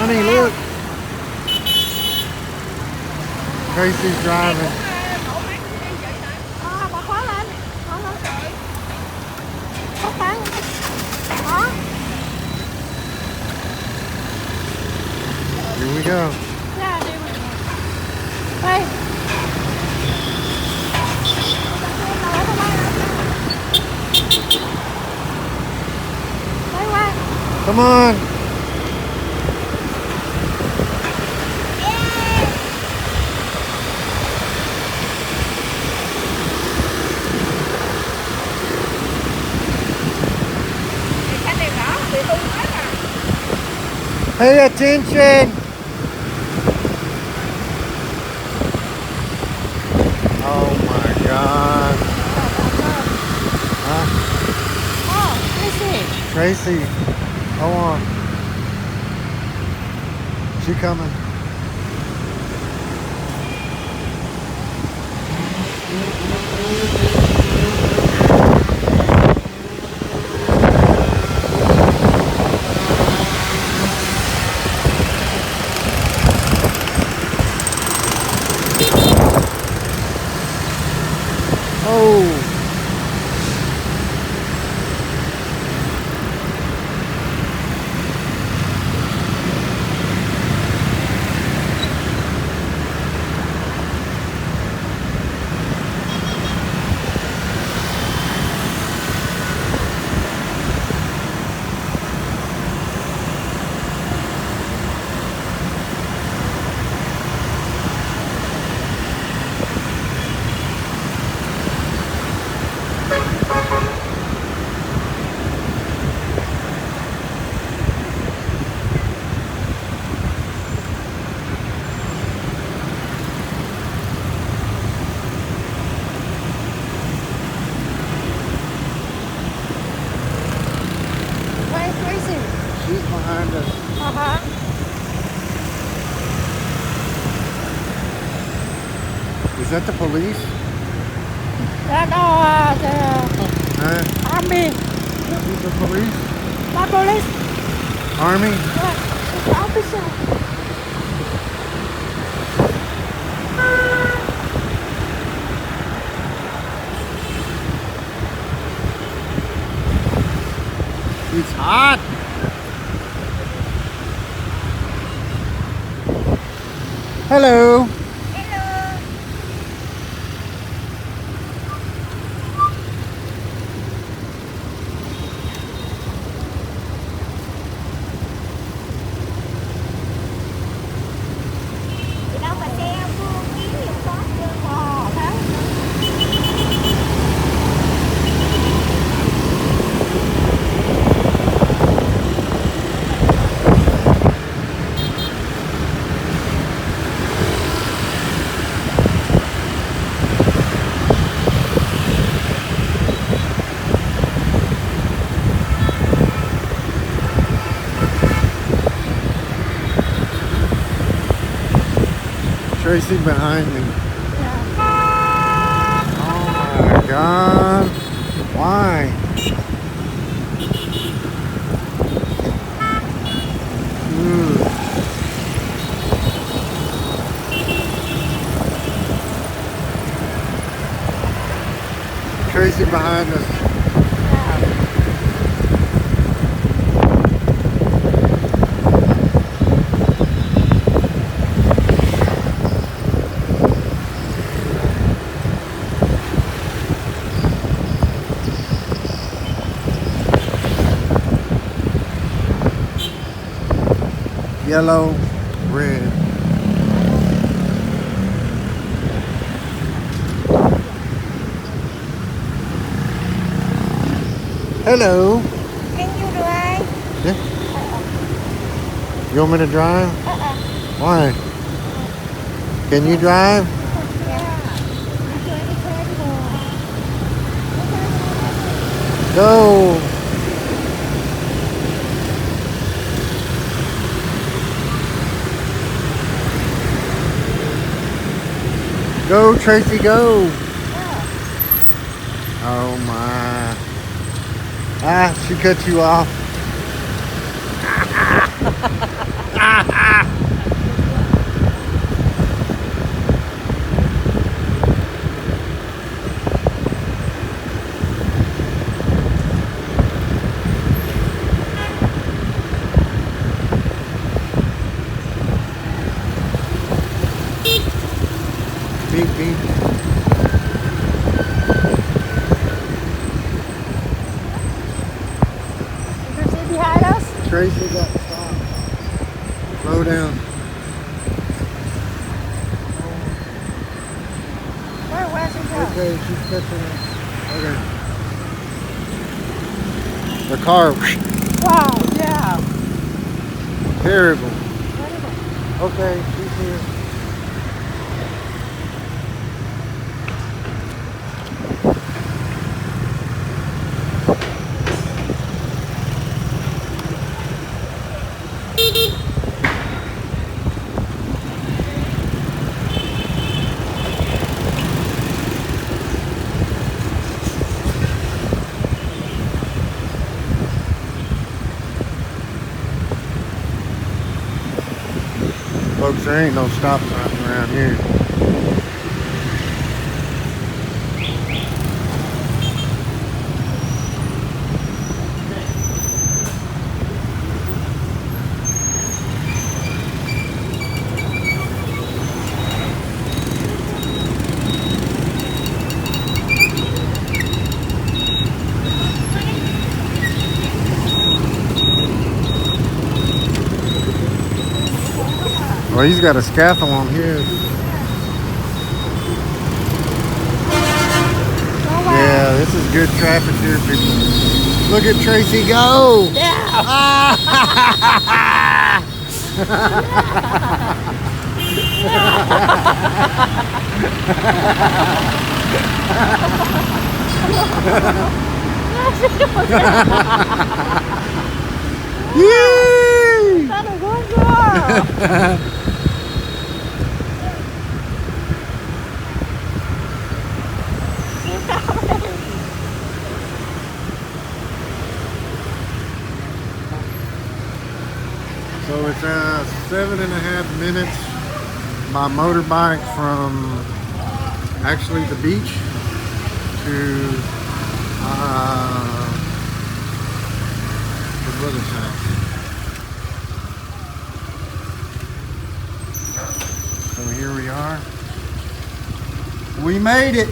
Honey, look. Tracy's driving. Bà khóa lên. Khóa lên. Khóa tăng. Đó. Here we go. Ra đi. Đây. Đây qua. Come on. Pay attention. Oh my God. Huh? Oh, Tracy. Tracy, hold on. She coming. Oh. Where's Tracy? She's behind us. Uh-huh. Is that the police? That the Huh? army. Is the police? Not police. Army? What? It's the officer. It's hot. Hello. Đâu mà xe phương kiến nhiều có chưa? Đấy. Tracy behind me. Yeah. Oh my God. Why? Ooh. Tracy behind us. Yellow, red. Hello. Can you drive? Yeah. You want me to drive? Why? Can you drive? Go. Go, Tracy, go. Oh my. Ah, she cut you off. Beep, beep. You can see behind us? Tracy got stopped. Slow down. Where's it go? Okay, she's catching up. Okay. The car. Wow, yeah. Terrible. Terrible. Okay, she's here. Folks, there ain't no stop sign around here. Well, he's got a scaffold on his. Yeah, this is good traffic here, people. Look at Tracy go! Yeah! Yay! That a good girl! So it's 7.5 minutes by motorbike from actually the beach to the brother's house. So here we are. We made it.